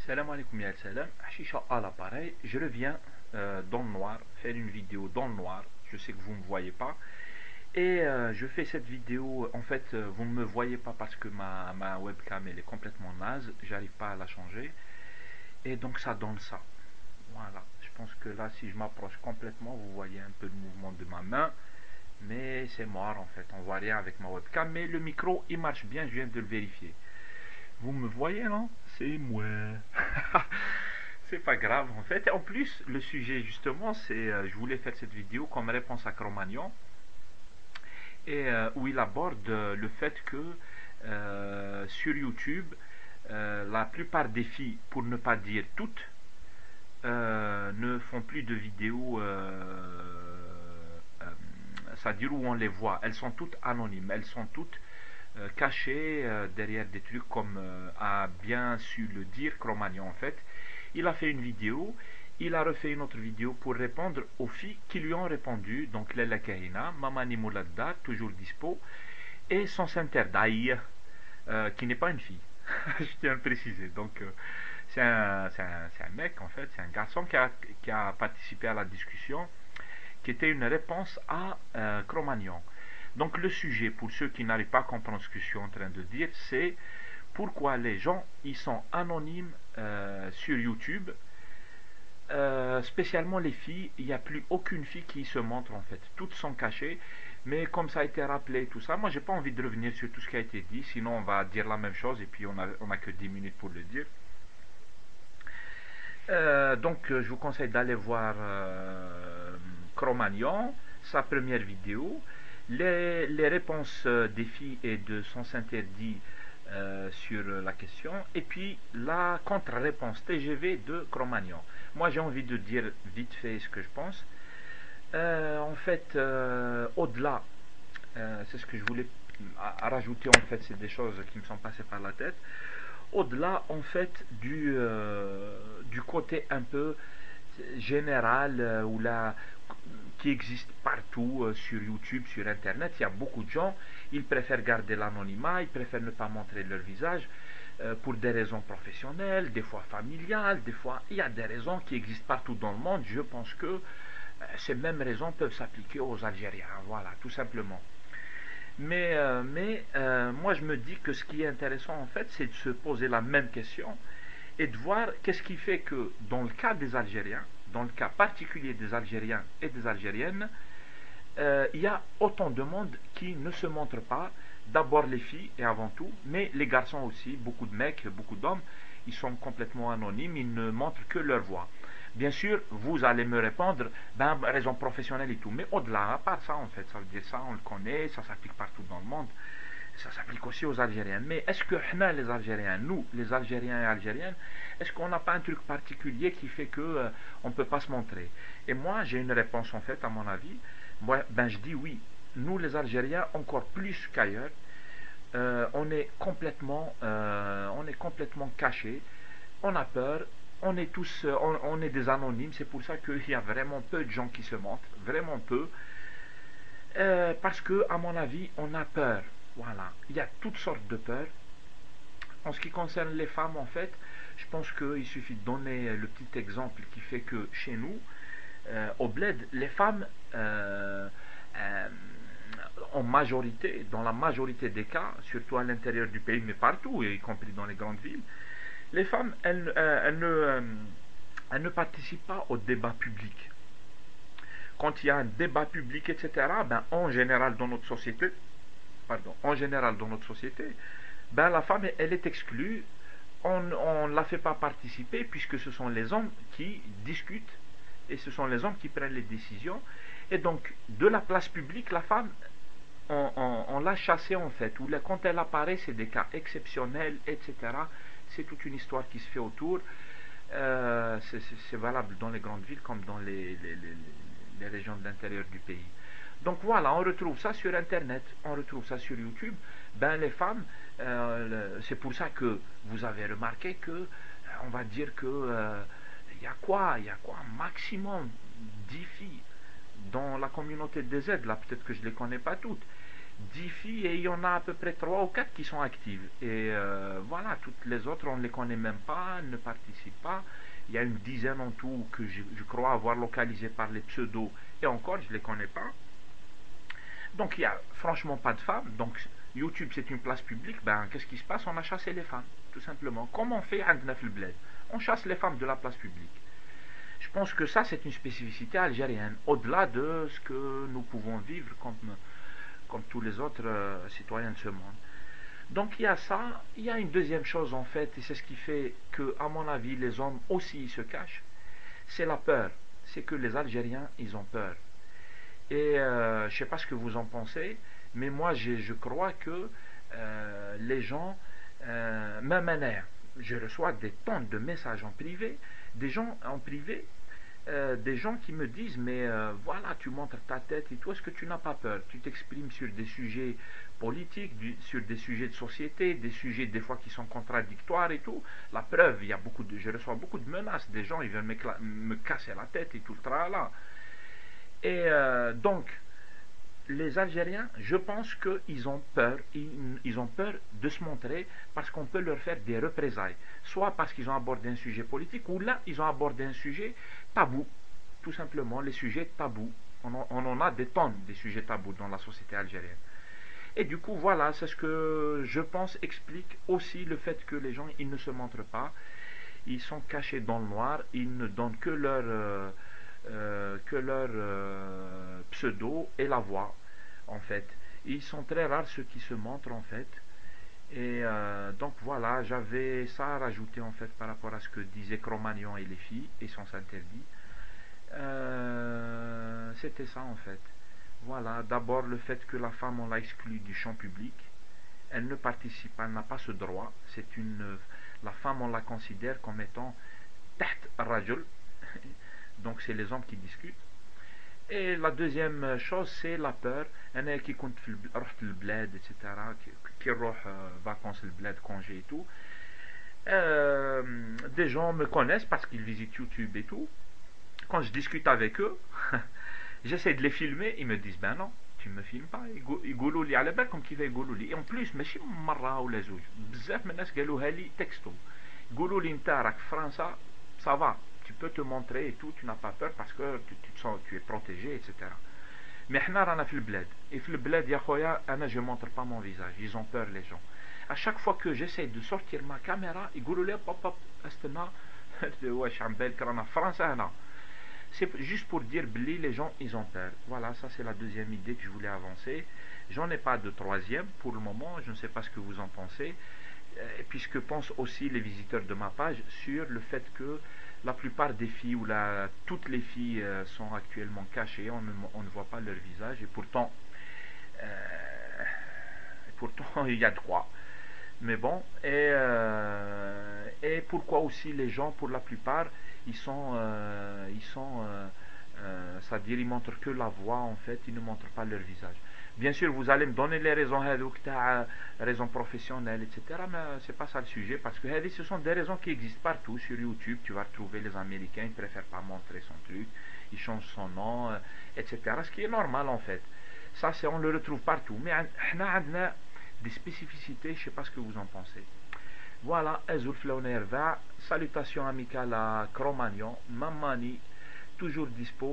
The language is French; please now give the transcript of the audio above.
Salam alaikum ya salam, Hashisha à l'appareil, je reviens dans le noir, faire une vidéo dans le noir, je sais que vous ne me voyez pas, et je fais cette vidéo, en fait vous ne me voyez pas parce que ma webcam elle est complètement naze, j'arrive pas à la changer, et donc ça donne ça, voilà, je pense que là si je m'approche complètement, vous voyez un peu le mouvement de ma main, mais c'est mort en fait, on voit rien avec ma webcam, mais le micro il marche bien, je viens de le vérifier. Vous me voyez, non? C'est moi. C'est pas grave en fait. En plus, le sujet justement, c'est je voulais faire cette vidéo comme réponse à Cro-Magnon et où il aborde le fait que sur YouTube, la plupart des filles, pour ne pas dire toutes, ne font plus de vidéos, c'est-à-dire où on les voit. Elles sont toutes anonymes, elles sont toutes cachées derrière des trucs comme a bien su le dire Cro-Magnon en fait. Il a fait une vidéo, il a refait une autre vidéo pour répondre aux filles qui lui ont répondu, donc Lella Kahina, Mamani Mouladda, toujours dispo, et son Center Daï, qui n'est pas une fille. Je tiens à le préciser. Donc, c'est un mec, en fait, c'est un garçon qui a participé à la discussion, qui était une réponse à Cro-Magnon. Donc, le sujet, pour ceux qui n'arrivent pas à comprendre ce que je suis en train de dire, c'est pourquoi les gens ils sont anonymes sur YouTube. Spécialement les filles, il n'y a plus aucune fille qui se montre en fait. Toutes sont cachées. Mais comme ça a été rappelé, tout ça, moi j'ai pas envie de revenir sur tout ce qui a été dit, sinon on va dire la même chose et puis on a que 10 minutes pour le dire. Je vous conseille d'aller voir Cro-Magnon, sa première vidéo, les réponses des filles et de son s'interdit sur la question, et puis la contre-réponse TGV de Cro-Magnon. Moi j'ai envie de dire vite fait ce que je pense. En fait, au-delà, c'est ce que je voulais rajouter en fait, c'est des choses qui me sont passées par la tête au-delà en fait du côté un peu général ou là qui existe partout sur YouTube, sur Internet, il y a beaucoup de gens, ils préfèrent garder l'anonymat, ils préfèrent ne pas montrer leur visage pour des raisons professionnelles, des fois familiales, des fois il y a des raisons qui existent partout dans le monde. Je pense que ces mêmes raisons peuvent s'appliquer aux Algériens, voilà, tout simplement. Mais moi, je me dis que ce qui est intéressant, en fait, c'est de se poser la même question et de voir qu'est-ce qui fait que, dans le cas des Algériens, dans le cas particulier des Algériens et des Algériennes, il y a autant de monde qui ne se montre pas. D'abord les filles et avant tout, mais les garçons aussi, beaucoup de mecs, beaucoup d'hommes, ils sont complètement anonymes, ils ne montrent que leur voix. Bien sûr, vous allez me répondre, ben, raison professionnelle et tout, mais au-delà, à part ça, en fait, ça veut dire ça, on le connaît, ça s'applique partout dans le monde, ça s'applique aussi aux Algériens. Mais est-ce que les Algériens, nous, les Algériens et Algériennes, est-ce qu'on n'a pas un truc particulier qui fait que on ne peut pas se montrer? Et moi, j'ai une réponse en fait, à mon avis. Moi, ben, je dis oui. Nous, les Algériens, encore plus qu'ailleurs, on est complètement cachés. On a peur. On est tous, on est des anonymes. C'est pour ça qu'il y a vraiment peu de gens qui se montrent, vraiment peu. Parce que, à mon avis, on a peur. Voilà. Il y a toutes sortes de peurs. En ce qui concerne les femmes, en fait, je pense qu'il suffit de donner le petit exemple qui fait que chez nous, au bled, les femmes, euh, en majorité, dans la majorité des cas, surtout à l'intérieur du pays, mais partout, y compris dans les grandes villes, les femmes, elles ne participent pas au débat public. Quand il y a un débat public, etc., ben, en général dans notre société, en général dans notre société, ben, la femme, elle est exclue. On ne la fait pas participer puisque ce sont les hommes qui discutent et ce sont les hommes qui prennent les décisions. Et donc, de la place publique, la femme, on l'a chassée en fait. Ou quand elle apparaît, c'est des cas exceptionnels, etc. C'est toute une histoire qui se fait autour. C'est valable dans les grandes villes comme dans les régions de l'intérieur du pays. Donc voilà, on retrouve ça sur Internet, on retrouve ça sur YouTube. Ben les femmes, c'est pour ça que vous avez remarqué que, on va dire que, il y a quoi, un maximum 10 filles dans la communauté des aides, là peut-être que je ne les connais pas toutes, 10 filles et il y en a à peu près 3 ou 4 qui sont actives. Et voilà, toutes les autres, on ne les connaît même pas, elles ne participent pas. Il y a une dizaine en tout que je crois avoir localisé par les pseudos et encore, je ne les connais pas. Donc il n'y a franchement pas de femmes. Donc YouTube c'est une place publique. Ben qu'est-ce qui se passe? On a chassé les femmes, tout simplement. Comme on fait à Gnaf el Bled. On chasse les femmes de la place publique. Je pense que ça c'est une spécificité algérienne, au-delà de ce que nous pouvons vivre comme tous les autres citoyens de ce monde. Donc il y a ça, il y a une deuxième chose en fait, et c'est ce qui fait que, à mon avis, les hommes aussi se cachent, c'est la peur. C'est que les Algériens, ils ont peur. Et je ne sais pas ce que vous en pensez, mais moi je crois que les gens m'aménèrent. Je reçois des tonnes de messages en privé, des gens en privé, des gens qui me disent mais voilà, tu montres ta tête et tout, est-ce que tu n'as pas peur? Tu t'exprimes sur des sujets politiques, sur des sujets de société, des sujets des fois qui sont contradictoires et tout. La preuve, il y a je reçois beaucoup de menaces, des gens ils veulent me casser la tête et tout le tralala. Et donc, les Algériens, je pense qu'ils ont peur, ils ont peur de se montrer parce qu'on peut leur faire des représailles. Soit parce qu'ils ont abordé un sujet politique, ou là, ils ont abordé un sujet tabou. Tout simplement, les sujets tabous. On en a des tonnes des sujets tabous dans la société algérienne. Et du coup, voilà, c'est ce que je pense explique aussi le fait que les gens, ils ne se montrent pas. Ils sont cachés dans le noir, ils ne donnent que leur pseudo et la voix, en fait. Ils sont très rares ceux qui se montrent, en fait. Et donc voilà, j'avais ça à rajouter, en fait, par rapport à ce que disaient Cro-Magnon et les filles, et sans s'interdit. C'était ça, en fait. Voilà, d'abord le fait que la femme, on l'a exclue du champ public. Elle ne participe pas, elle n'a pas ce droit. La femme, on la considère comme étant تحت الرجل. Donc c'est les hommes qui discutent. Et la deuxième chose, c'est la peur. أنا كي كنت رحت البلاد etc. كي نروح vacances البلاد congé et tout. Des gens me connaissent parce qu'ils visitent YouTube et tout. Quand je discute avec eux, j'essaie de les filmer, ils me disent ben non, tu me filmes pas. يقولوا لي على بالكم كيف يقولوا لي. Et en plus ماشي مرة ولا زوج. بزاف من الناس قالوها لي تكستو. يقولوا لي انت راك في فرنسا ça va, tu peux te montrer et tout, tu n'as pas peur parce que tu es protégé, etc. Mais احنا رانا في البلاد. Et في البلاد يا خويا انا je montre pas mon visage, ils ont peur les gens. À chaque fois que j'essaie de sortir ma caméra يقولوا لي pop pop استنى واش عم بالك رانا في فرنسا هنا. C'est juste pour dire Billy, les gens ils ont peur. Voilà, ça c'est la deuxième idée que je voulais avancer. J'en ai pas de troisième pour le moment, je ne sais pas ce que vous en pensez. Et puis ce que pensent aussi les visiteurs de ma page sur le fait que la plupart des filles ou toutes les filles sont actuellement cachées, on ne voit pas leur visage et pourtant il y a droit. Mais bon, et pourquoi aussi les gens, pour la plupart, c'est-à-dire ils montrent que la voix en fait, ils ne montrent pas leur visage. Bien sûr, vous allez me donner les raisons, raisons professionnelles, etc. Mais c'est pas ça le sujet, parce que ce sont des raisons qui existent partout sur YouTube. Tu vas retrouver les Américains, ils préfèrent pas montrer son truc, ils changent son nom, etc. Ce qui est normal en fait. Ça, on le retrouve partout. Mais on a des spécificités, je ne sais pas ce que vous en pensez. Voilà, Azul Flauner va. Salutations amicales à Cro-Magnon, Mamani, toujours dispo.